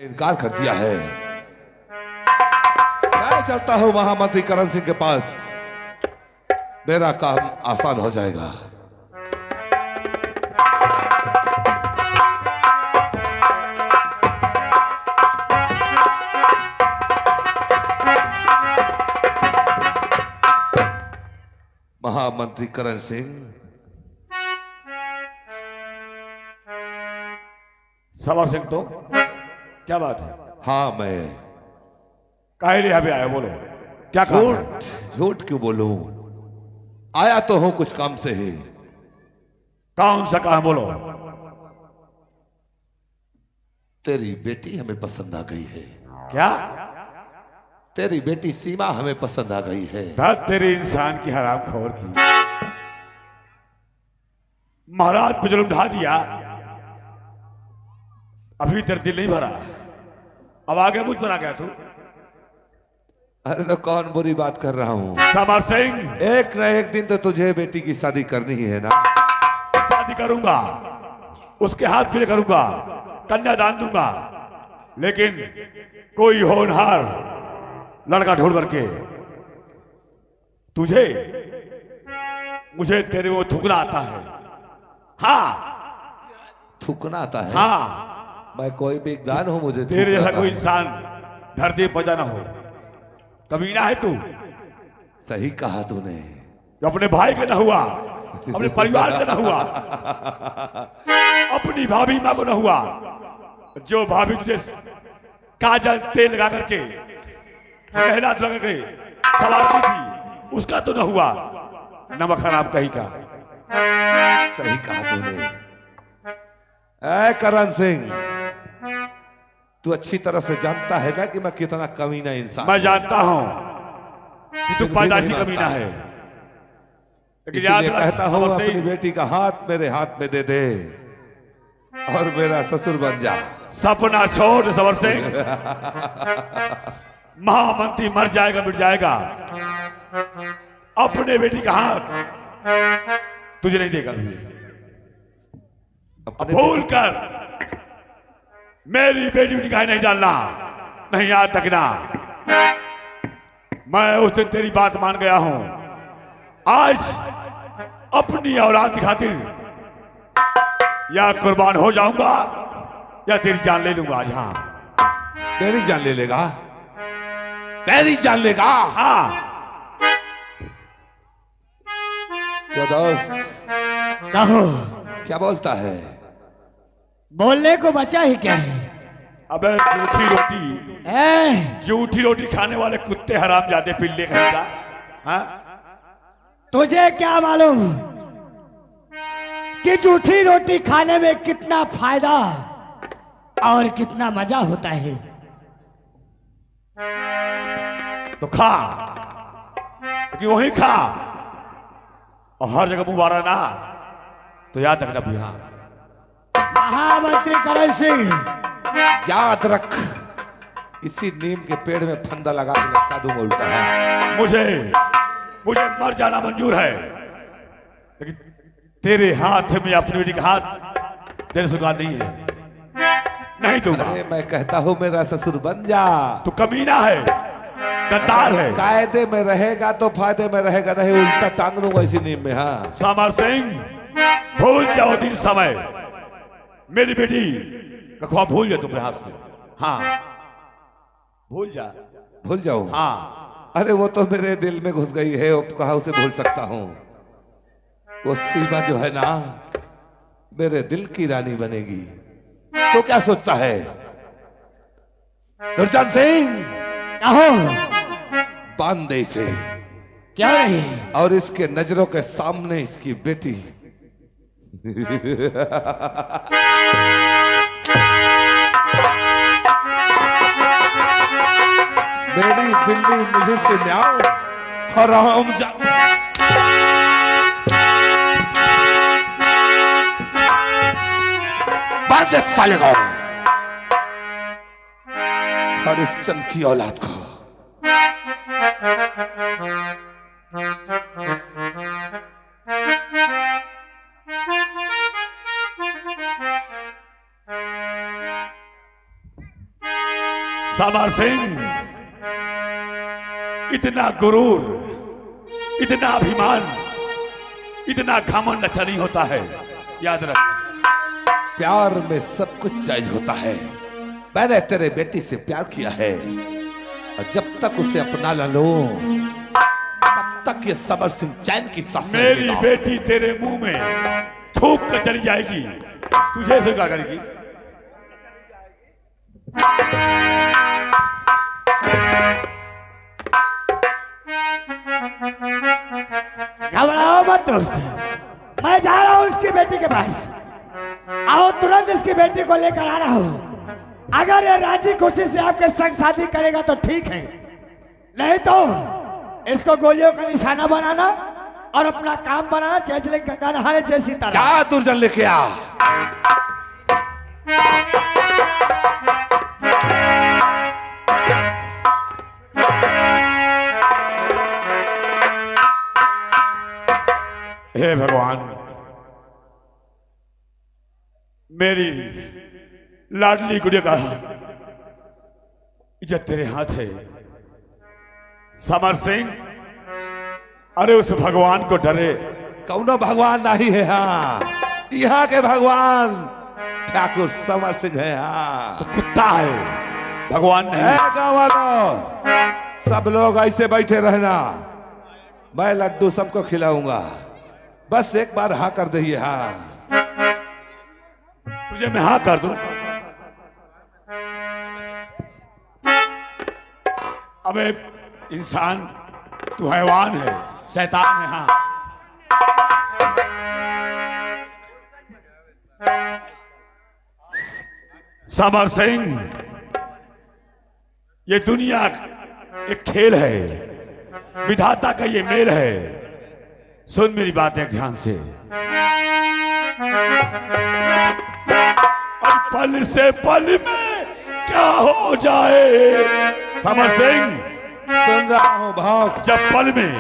इनकार कर दिया है। मैं चलता हूं महामंत्री करण सिंह के पास, मेरा काम आसान हो जाएगा। महामंत्री करण सिंह, सवार सिंह तो क्या बात है? हाँ मैं काहे लिए अभी आया, बोलो क्या काम है? झूठ झूठ क्यों बोलूं? आया तो हूं कुछ काम से ही। कौन सा काम, बोलो। तेरी बेटी हमें पसंद आ गई है। क्या? तेरी बेटी सीमा हमें पसंद आ गई है। धत तेरी इंसान की हरामखोर की। महाराज पे जुल्म ढा दिया, अभी तेरा दिल नहीं भरा, अब आगे मुझ पर आ गया तू। अरे तो कौन बुरी बात कर रहा हूं? समर सिंह, एक न एक दिन तो तुझे बेटी की शादी करनी ही है ना। शादी करूंगा, उसके हाथ पीले करूंगा, कन्यादान दूंगा, लेकिन कोई होनहार लड़का ढूंढ करके तुझे, मुझे तेरे वो थूकना आता है। हाँ थूकना आता है? हाँ, मैं कोई भी ज्ञान हूं, मुझे तेरे थूकना जैसा आता कोई है। इंसान धरती पर पैदा ना हो। कमीना है तू, सही कहा तूने। जो अपने भाई का ना हुआ, अपने परिवार का ना हुआ, अपनी भाभी मां को ना हुआ। जो भाभी तुझे काजल तेल लगा करके मेहनत लगा के सवारती थी, उसका तो ना हुआ। नमक हराम कहीं का। सही कहा तूने। ऐ करण सिंह, तू अच्छी तरह से जानता है ना कि मैं कितना कमीना इंसान मैं हूं। जानता हूं कि तू फिर भी पैदाइशी नहीं कमीना मानता। है, लेकिन याद इसलिए रख कहता हूं समर अपनी सिंह, बेटी का हाथ मेरे हाथ में दे दे और मेरा ससुर बन जा। सपना छोड़ समर सिंह। महामंत्री मर जाएगा, मिट जाएगा, अपने बेटी का हाथ तुझे नहीं देगा। अपने भूल बेटी कर मेरी बेटी को निकाह नहीं डालना, नहीं याद तकना। मैं उस दिन तेरी बात मान गया हूं। आज अपनी औलाद की खातिर या कुर्बान हो जाऊंगा या तेरी जान ले लूंगा। आज हाँ, मेरी जान ले लेगा? मेरी जान लेगा? हाँ। क्या दोस्त, कहो, क्या बोलता है? बोलने को बचा ही क्या है? अबे झूठी रोटी, झूठी रोटी खाने वाले कुत्ते, हराम जाते पिल्ले कहीं का। हाँ? तुझे क्या मालूम कि झूठी रोटी खाने में कितना फायदा और कितना मजा होता है? तो खा, कि वही खा, और हर जगह मुंह मारा ना तो याद रखना भी। हाँ, महामंत्री करण सिंह, याद रख, इसी नीम के पेड़ में फंदा लगा के लटका दूंगा उल्टा। है मुझे मर जाना मंजूर है, लेकिन तेरे हाथ में अपनी बेटी का हाथ तेरे स्वीकार नहीं है, नहीं दूंगा। अरे मैं कहता हूं मेरा ससुर बन जा। तू कमीना है, गद्दार है। कायदे में रहेगा तो फायदे में रहेगा, नहीं उल्टा टांग दूंगा इसी नीम में। हाँ समर सिंह, भूल जाओ दिन समय, मेरी बेटी का ख्वाब भूल जा तुम्हारे हाथ से। हाँ, भूल जा। भूल जाऊं? हाँ, अरे वो तो मेरे दिल में घुस गई है, अब कहाँ उसे भूल सकता हूँ? वो सीमा जो है ना, मेरे दिल की रानी बनेगी। तो क्या सोचता है दुर्जन सिंह? कहो, बांध दे इसे, क्या नहीं? और इसके नजरों के सामने इसकी बेटी मेरी बिल्ली मुझे से म्याऊं, हराम जा। बांध दे साले को, हरिश्चंद्र की औलाद को। समर सिंह, इतना गुरूर, इतना अभिमान, इतना घमंड अच्छा नहीं होता है। याद रख, प्यार में सब कुछ जायज होता है। मैंने तेरे बेटी से प्यार किया है और जब तक उसे अपना न लो तब तक ये समर सिंह चैन की सांस नहीं मेरी लेगा। बेटी तेरे मुंह में थूक कर चली जाएगी, तुझे स्वीकार करेगी? घबराओ मत दोस्त, मैं जा रहा हूँ उसकी बेटी के पास। आओ तुरंत इसकी बेटी को लेकर आ रहा हूँ। अगर ये राजी खुशी से आपके संग शादी करेगा तो ठीक है, नहीं तो इसको गोलियों का निशाना बनाना और अपना काम बनाना। चले गंगा नहाने जैसी तरह। जा दुर्जन लेके आ। हे भगवान, मेरी लाडली गुड़िया का इज्जत तेरे हाथ है। समर सिंह, अरे उस भगवान को डरे। कौनो भगवान नहीं है। हाँ, यहाँ के भगवान ठाकुर समर सिंह है। हाँ, कुत्ता है, भगवान नहीं। गाँव वालों, सब लोग ऐसे बैठे रहना, मैं लड्डू सबको खिलाऊंगा। बस एक बार हाँ कर दीजिए। हाँ, तुझे मैं हाँ कर दूं? अबे इंसान, तू हैवान है, शैतान है। हाँ, समर सिंह, ये दुनिया एक खेल है, विधाता का ये मेल है। सुन मेरी बात एक ध्यान से। और पल से पल में क्या हो जाए। समर सिंह, सुन रहा हूँ भाग। जब पल में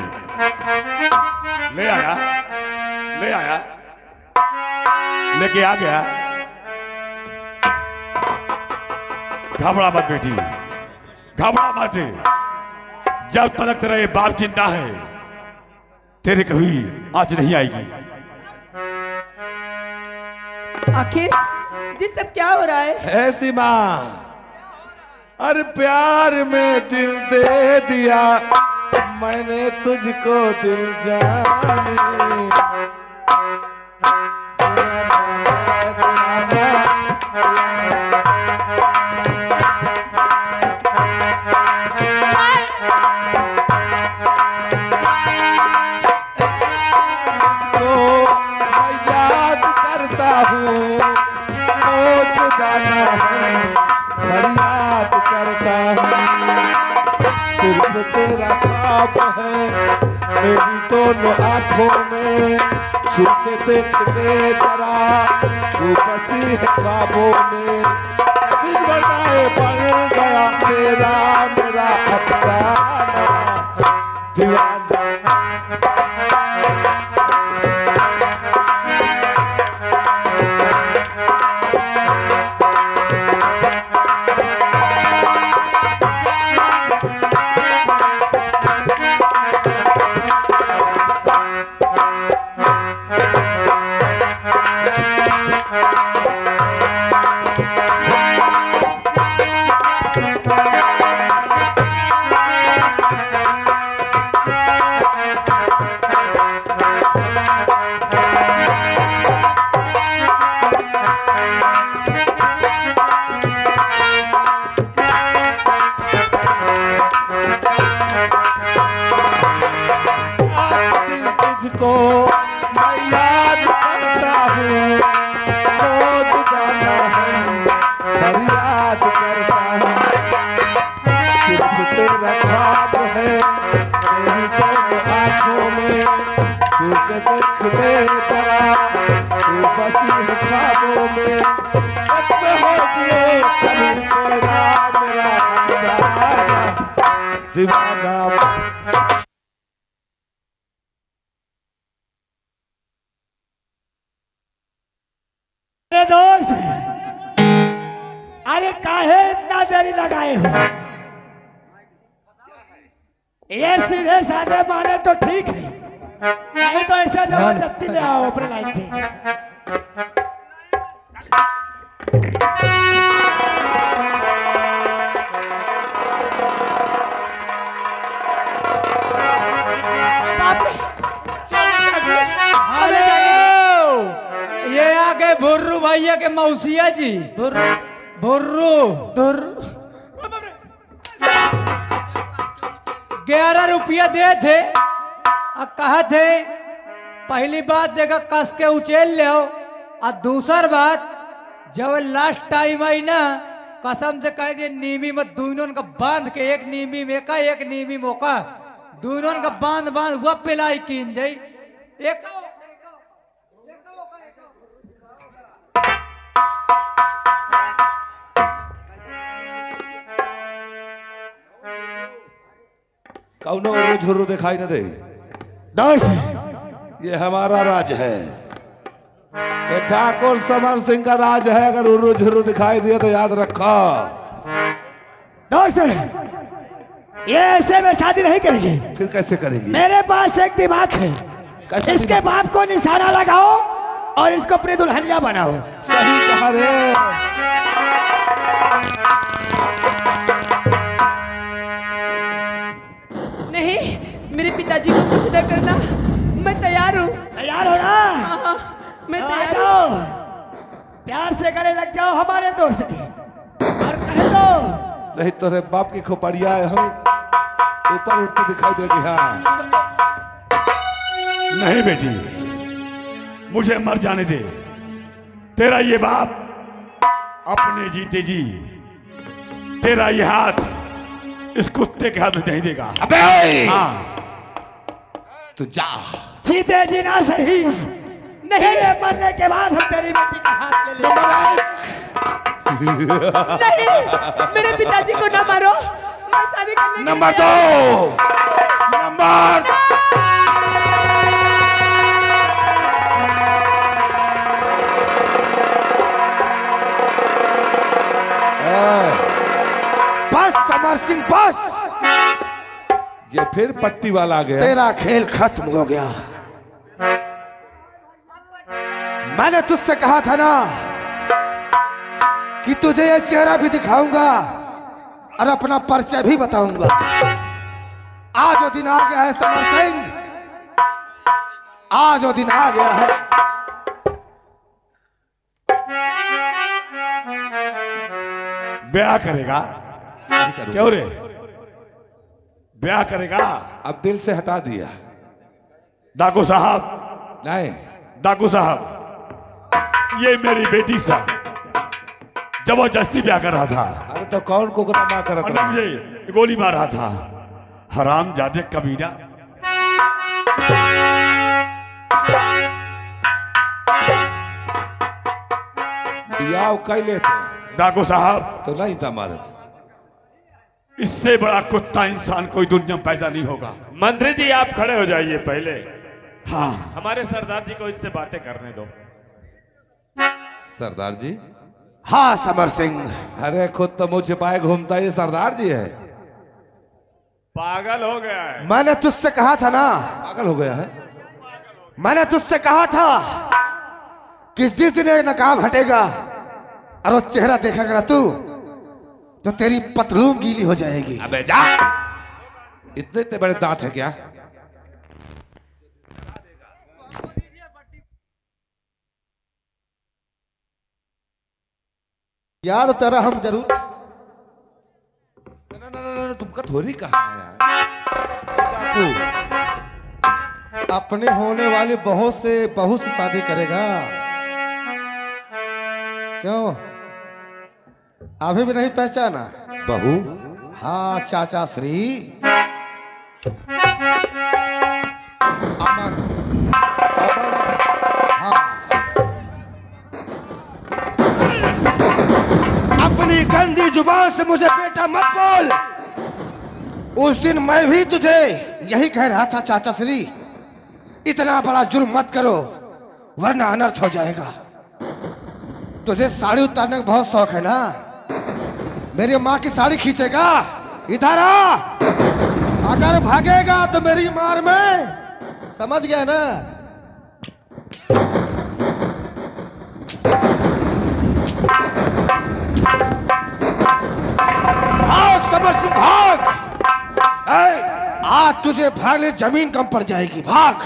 ले आया, लेके आ गया। घबरा मत बेटी, घबरा मत। जब तक तेरा ये बाप जिंदा है, तेरे कभी आज नहीं आएगी। आखिर ये सब क्या हो रहा है? ऐसी माँ, अरे प्यार में दिल दे दिया मैंने तुझको, दिल जानी। सिर्फ तेरा ख्वाब है मेरी दोनों आंखों में, छू के देख ले जरा तू बसी है ख्वाबों में। बिन बनाए बन गया तेरा मेरा अफसाना दीवाना। अरे दोस्त, अरे भाई काहे इतना देरी लगाए हो? ये सीधे साधे माने तो ठीक है, नहीं तो ऐसा जबरदस्ती ले आओ अपने लाइन पे। ये आ गए भुर्रू भैया के मौसिया जी। भुर्रू 11 रुपया दे थे और कहा थे पहली बात देखा कस के उचेल ले आओ, और दूसर बात जब लास्ट टाइम आई ना कसम से कह दिए नीमी मत दोनों का बांध के एक नीमी में का एक नीमी मौका दोनों का बांध हुआ पिलाई कीन जाई एक कौनो झुर्रू दिखाई न दे। दोस्त ये हमारा राज है, ये ठाकुर समर सिंह का राज है। अगर उर्रू झुर्रू दिखाई दिया तो याद रखो। दोस्त ये ऐसे में शादी नहीं करेगी। फिर कैसे करेगी? मेरे पास एक दिमाग है, कैसे इसके दिमाग? बाप को निशाना लगाओ और इसको अपनी दुल्हनिया बनाओ। सही कहा रे। नहीं, मेरे पिताजी को कुछ न करना, मैं तैयार हूँ। तैयार हो ना? हाँ, मैं आ तैयार जाओ, हूँ। प्यार से गले लग जाओ हमारे दोस्त के और कह दो नहीं तो रे बाप की खोपड़िया है, हम ऊपर उठते दिखाई देगी। हाँ नहीं बेटी, मुझे मर जाने दे। तेरा ये बाप अपने जीते जी तेरा ये हाथ इस कुत्ते के हाथ में नहीं देगा। अबे हाँ तू जा। जीते जी ना सही, नहीं, तेरे मरने के बाद हम तेरी बेटी का हाथ ले लेंगे। नहीं, मेरे पिताजी को ना मारो, मैं शादी करने के लिए नंबर तैयार हूँ। 2 नंबर बस समर सिंह बस, ये फिर पट्टी वाला आ गया। तेरा खेल खत्म हो गया। मैंने तुझसे कहा था ना कि तुझे ये चेहरा भी दिखाऊंगा और अपना परिचय भी बताऊंगा। आज वो दिन आ गया है समर सिंह, आज वो दिन आ गया है। ब्याह करेगा? नहीं करूंगा। क्यों रे? ब्याह करेगा? अब दिल से हटा दिया। डाकू साहब, नहीं डाकू साहब, ये मेरी बेटी सा जबरदस्ती ब्याह कर रहा था अरे तो कौन कुकरा माँ करत और रहा? मुझे गोली मार रहा था। हराम जादे कबीरा। बियाह कई लेते डाकू साहब, तो नहीं था मारत। इससे बड़ा कुत्ता इंसान कोई दुनिया में पैदा नहीं होगा। मंत्री जी आप खड़े हो जाइए, पहले हाँ हमारे सरदार जी को इससे बातें करने दो। सरदार जी? हाँ समर सिंह, अरे खुद तो मुंह छिपाए घूमता ये सरदार जी है। पागल हो गया है। मैंने तुझसे कहा था ना, पागल हो गया है। मैंने तुझसे कहा था कि जिस दिन ये नकाब हटेगा और वो चेहरा देखेगा ना तू, तो तेरी पतलून गीली हो जाएगी। अबे जा। इतने इतने बड़े दांत है क्या? याद तेरा हम जरूर। ना, तुमका थोड़ी कहा है यार। डाकू अपने होने वाली बहू से शादी करेगा क्यों? अभी भी नहीं पहचाना? बहू? हाँ चाचा श्री अमन। हाँ, अपनी गंदी जुबान से मुझे बेटा मत बोल। उस दिन मैं भी तुझे यही कह रहा था चाचा श्री, इतना बड़ा जुर्म मत करो वरना अनर्थ हो जाएगा। तुझे साड़ी उतारने का बहुत शौक है ना? मेरी माँ की साड़ी खींचेगा? इधर आ। अगर भागेगा तो मेरी मार में, समझ गया ना? भाग समर सिंह भाग। आज तुझे भागने जमीन कम पड़ जाएगी, भाग।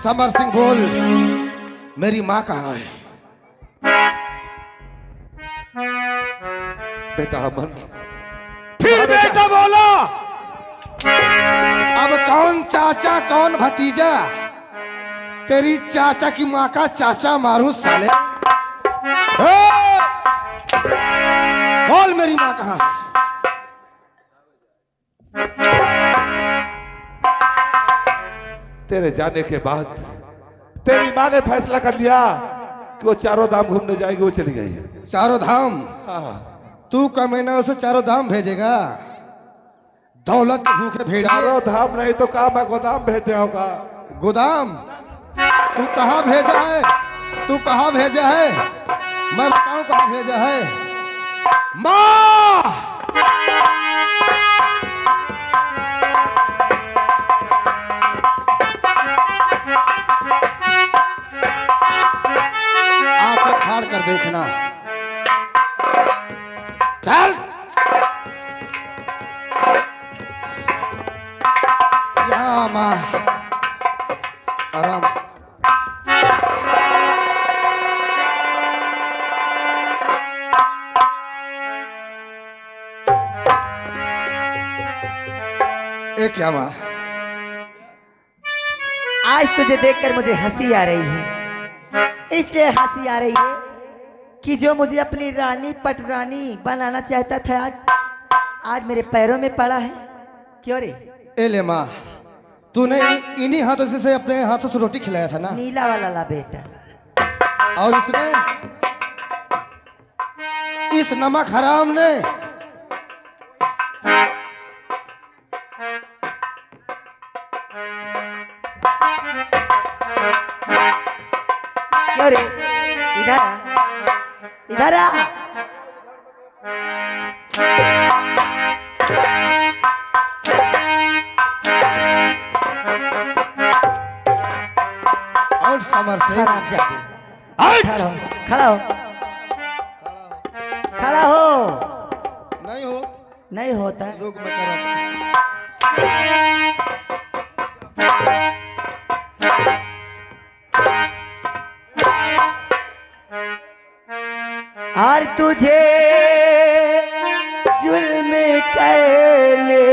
समर सिंह बोल, मेरी माँ कहाँ है? बेटा अमन, फिर बेटा बोला। अब कौन चाचा कौन भतीजा? तेरी चाचा की माँ का चाचा मारू साले। बोल मेरी माँ कहाँ है? तेरे जाने के बाद तेरी माँ ने फैसला कर लिया कि वो चारों धाम घूमने जाएगी, वो चली गई। चारों धाम? हाँ। तू का महीना उसे चारों धाम भेजेगा? दौलत के भूखे भेड़ा। चारों धाम नहीं तो कहा मैं गोदाम भेज दिया होगा। गोदाम? तू कहाँ भेजा है? तू कहाँ भेजा है? मैं बताऊं कहाँ भेजा है? माँ! आंखें फाड़ कर देखना। चल। यहाँ माँ, आराम से। ये क्या माँ? आज तुझे देखकर मुझे हंसी आ रही है, इसलिए हंसी आ रही है कि जो मुझे अपनी रानी पटरानी बनाना चाहता था आज मेरे पैरों में पड़ा है। क्यों रे? ए ले माँ, तूने इन्हीं हाथों से अपने हाथों से रोटी खिलाया था ना? नीला वाला ला बेटा। और इसने, इस नमक हराम ने क्यों रे? इधर आ, इधर आ। और समर से खड़ा हो, खड़ा हो, खड़ा हो। नहीं हो, नहीं होता। लोग बता रहे थे। और तुझे जुल्म कर ले।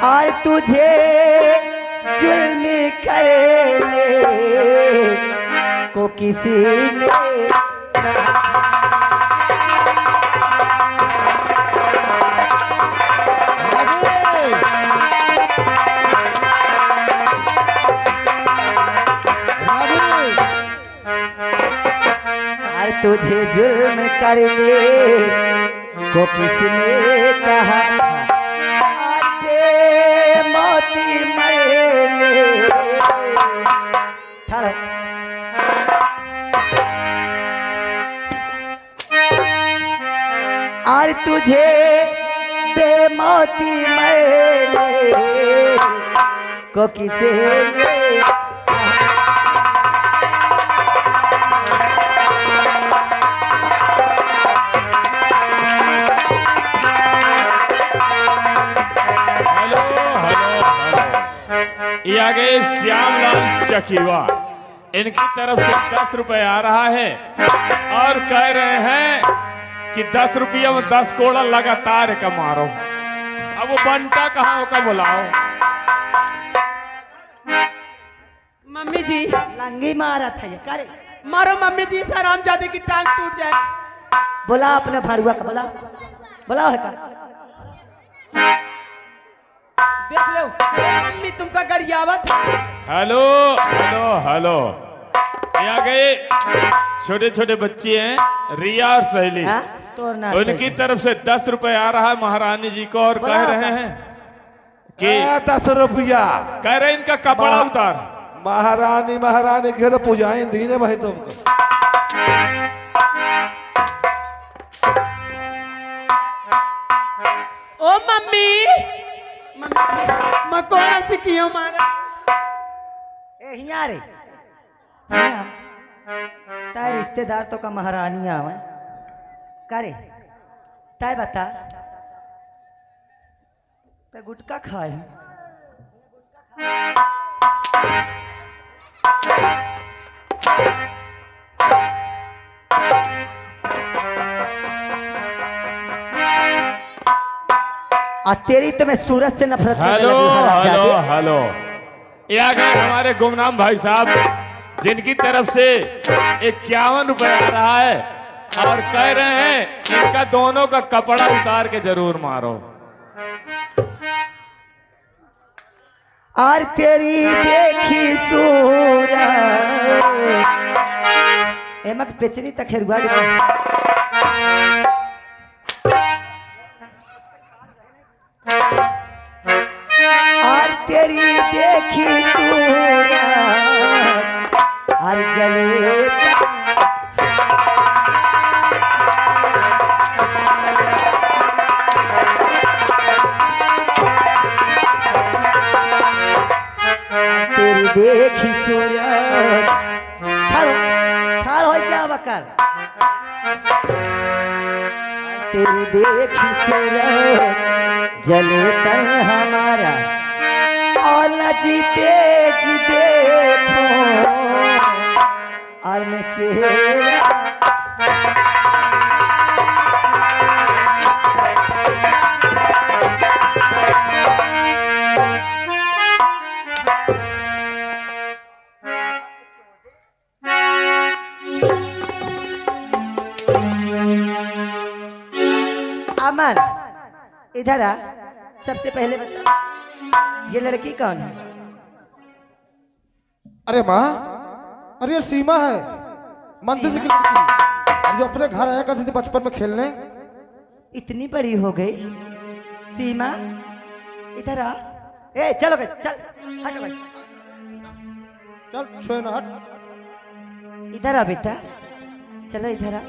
और तुझे जुल्म कर ले को किसी ने तुझे जुल्म कर ले को किसने कहा था, आते मोती मरे ठहरो। और तुझे बेमौती मरे को किसने ये आ गए श्यामलाल चकीवा, इनकी तरफ से 10 रुपए आ रहा है और कह रहे हैं कि 10 रुपये में 10 कोड़ा लगातार का मारो। अब वो बंटा कहाँ होगा बुलाओ। मम्मी जी लंगी मारा था ये करे। मारो मम्मी जी, इस हरामजादे की टांग टूट जाए। बोला अपने भाड़ुआ का, बोला बोला है का। देख लो मम्मी तुमका गरियावत। हेलो हेलो हेलो, ये आ गए छोटे छोटे बच्चे हैं, रिया और सहेली। तोड़ना उनकी तरफ से 10 रुपए आ रहा है महारानी जी को, और कह रहे हैं कि 10 रुपया कह रहे इनका कपड़ा उतार। महारानी महारानी के तो पूजाएं दीने भाई तुमको। ओ मम्मी, मम्मी जी, मैं कौन सी कियो मारा? ए हिया रे, हिया ताय रिश्तेदार तो का महारानी आवे करे, ताय बता ताय गुटका खाए। आ तेरी तो मैं सूरज से नफरत करने हेलो लगी हूँ, हेलो हरामजादे। हेलो, ये आ गए हमारे गुमनाम भाई साहब, जिनकी तरफ से 51 रुपए आ रहा है, और कह रहे हैं इनका दोनों का कपड़ा उतार के जरूर मारो। और तेरी देखी सूरज एमक पेचनी तक हेरुआ और तेरी देखी सूरज और जले तेरी देखी सूरज ठाड़ हो जा बकर तेरी देखी सूरज जले तन हमारा और न जीते जी देखो और मैं चेहरा अमन इधर आ, सबसे पहले बता ये लड़की कौन है? अरे माँ, अरे ये सीमा है, मंदिर की लड़की, और जो अपने घर आया करती थी बचपन में खेलने। इतनी बड़ी हो गई सीमा, इधर आ। ए चलो गए, चल हट भाई, चल छुए ना हट। इधर आ बेटा, चलो इधर आ।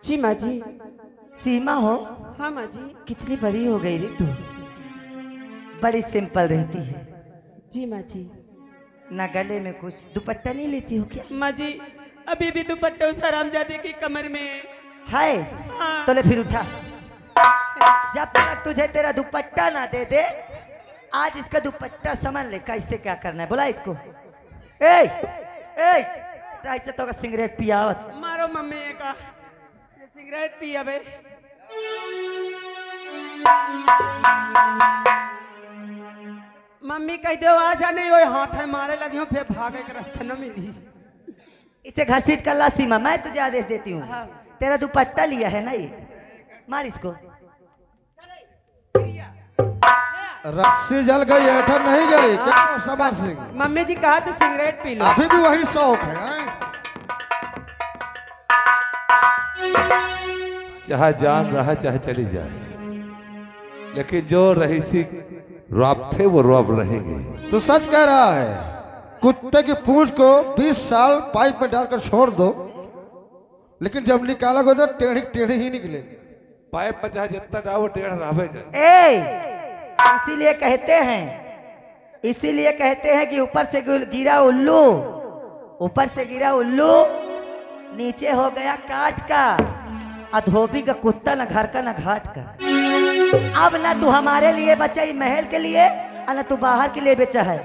जी माँ जी। सीमा हो? हाँ माँ जी। कितनी बड़ी हो गई रे तू, बड़ी सिंपल रहती है। जी माँ जी। ना गले में कुछ दुपट्टा नहीं लेती हो क्या? माँ जी अभी भी दुपट्टा उस हरामजादे की कमर में है। हाँ। तो ले फिर उठा, जब तक तुझे तेरा दुपट्टा ना दे दे, आज इसका दुपट्टा समझ ले कैसे क्या करना है। बोला इसको, ए ए ऐसे तो का सिगरेट पियावत। मारो मम्मी का सिगरेट पिया बे। मम्मी कह दो आ जा, नहीं वो हाथ है मारे लगी हूँ, फिर भागे के रास्ते न मिली। इसे घसीट कर ला सीमा, मैं तुझे आदेश देती हूँ। हाँ। तेरा दुपट्टा लिया है ना, ये मार इसको। रस्सी जल गई, ऐठा नहीं गई क्या समर सिंह? मम्मी जी कहा तो सिगरेट पी लो। अभी भी वही शौक है। चाहे जान रहा चाहे चली जाए, लेकिन जो रहीसी रॉब थे वो रॉब रहेंगे। तो सच कह रहा है, कुत्ते की पूंछ को 20 साल पाइप में डालकर छोड़ दो, लेकिन जब निकालोगे तो टेढ़ी टेढ़ी ही निकलेगी। पाइप में चाहे जितना डालो टेढ़ रहेगा। इसीलिए कहते हैं कि ऊपर से गिरा उल्लू, ऊपर से गिरा उल्लू, नीचे हो गया काट का, अधोबी का कुत्ता, न घर का न घाट का। अब ना तू हमारे लिए बचा महल के लिए, और न तू बाहर के लिए बेचा है।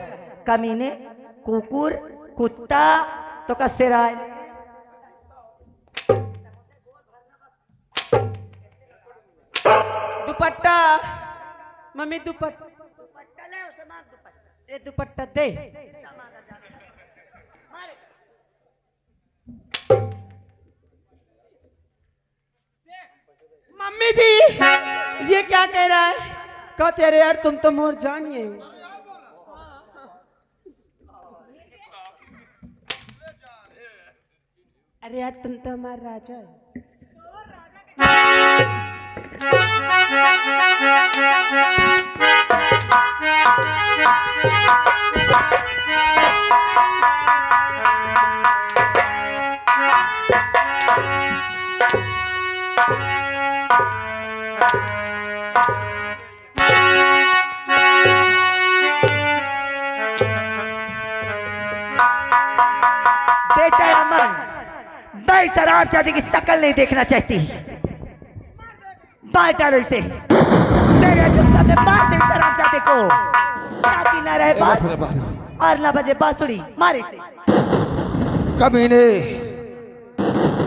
कमीने, कुकुर, कुत्ता तो का सिराय। दुपट्टा मम्मी, दुपट्टा ले, उसे मार दुपट्टा। ये दुपट्टा दे। मम्मी जी ये क्या कह रहा है? कहा तेरे यार तुम तो मोर जानिए। अरे यार तुम तो हमारा राजा है। बेटा अमन, मैं शराब शादी की शक्ल नहीं देखना चाहती। बाहर डालो इसे, मेरे सामने मार दे शराब शादी को, ताकि ना रहे बात और ना बजे बांसुरी। मारे से कमीने,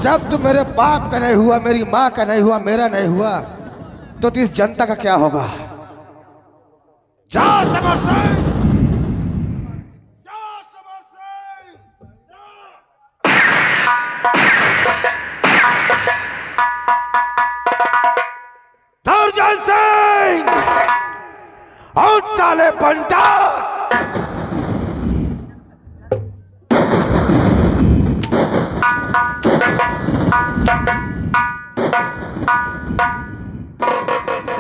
जब तू मेरे बाप का नहीं हुआ, मेरी माँ का नहीं हुआ, मेरा नहीं हुआ, तो इस जनता का क्या होगा? जाओ समर सिंह, जाओ समर सिंह, दर्जन सिंह, आउट साले बंटा।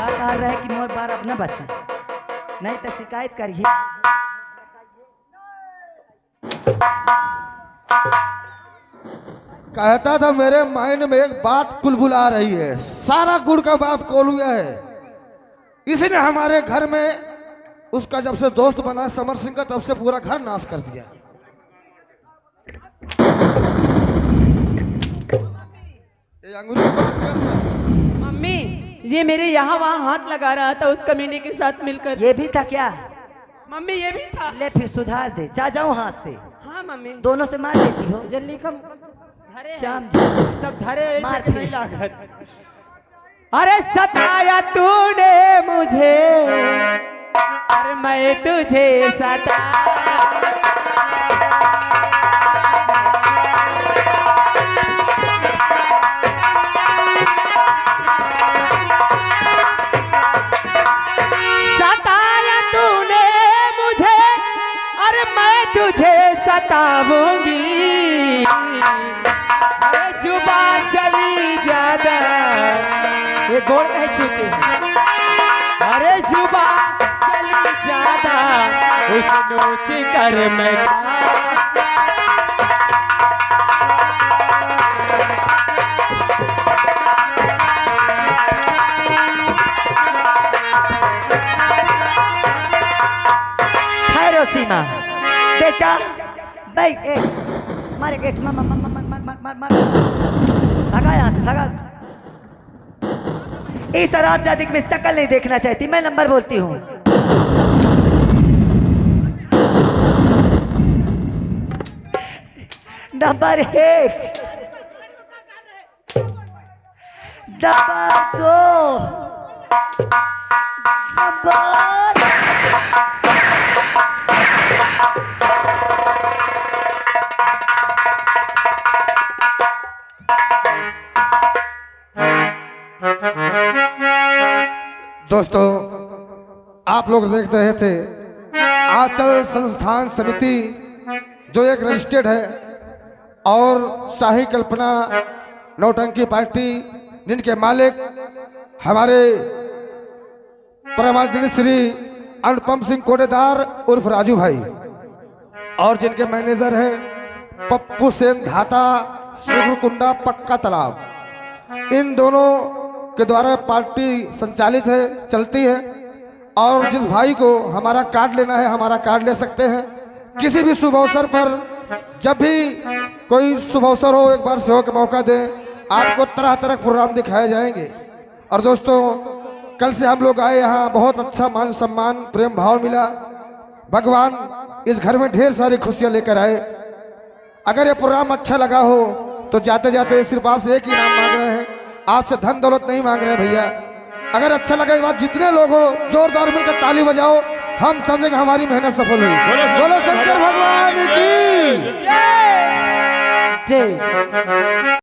कह रहा है कि मोर बार अब न बचे, नहीं तो शिकायत करिए। कहता था मेरे माइंड में एक बात कुलबुला रही है, सारा गुड़ का बाप कोलुआ है। इसी ने हमारे घर में उसका जब से दोस्त बना समर सिंह का, तब से पूरा घर नाश कर दिया। ये अंगूरी की बात करना। मम्मी, ये मेरे यहाँ वहाँ हाथ लगा रहा था उस कमीने के साथ मिलकर। ये भी था क्या? मम्मी ये भी था। ले फिर सुधार दे, जा जाऊं हाथ से। हाँ मम्मी, दोनों से मार देती हो। जल्दी कम धरे हैं। शाम सब धरे हैं, मार ऐसे फिर। नहीं लागत। अरे सताया तूने मुझे, अरे मैं तुझे सताया। सताया तूने मुझे, अरे मैं तुझे सताऊंगी। अरे जुबान चली ज्यादा, ये गोड़ कहे छूते हैं। अरे जुबान चली ज्यादा, उस नोच कर मैं ठहरो सीमा, बेटा बैठ। ए मारे गेट, मार मार मार मार मार मार मार, भगा यहाँ से, भगा। इस शराब जादी में शक्ल नहीं देखना चाहती। मैं नंबर बोलती हूँ। नंबर 1, नंबर 2, नंबर दोस्तों, आप लोग देख रहे थे आंचल संस्थान समिति, जो एक रजिस्टर्ड है, और शाही कल्पना नौटंकी पार्टी, जिनके मालिक हमारे परमानंद श्री अनुपम सिंह कोटेदार उर्फ राजू भाई, और जिनके मैनेजर हैं पप्पू सेन धाता, सुरकुंडा पक्का तालाब। इन दोनों के द्वारा पार्टी संचालित है, चलती है। और जिस भाई को हमारा कार्ड लेना है, हमारा कार्ड ले सकते हैं। किसी भी शुभ अवसर पर, जब भी कोई शुभ अवसर हो, एक बार सेवा का मौका दें, आपको तरह तरह के प्रोग्राम दिखाए जाएंगे। और दोस्तों, कल से हम लोग आए यहाँ, बहुत अच्छा मान सम्मान प्रेम भाव मिला। भगवान इस घर में ढेर सारी खुशियाँ लेकर आए। अगर ये प्रोग्राम अच्छा लगा हो तो जाते जाते सिर्फ आपसे एक ही नाम मांग रहे हैं, आपसे धन दौलत नहीं मांग रहे हैं भैया। अगर अच्छा लगे इस बात, जितने लोग हो जोरदार मिलकर ताली बजाओ, हम समझेंगे हमारी मेहनत सफल हुई। बोलो शंकर भगवान की जय।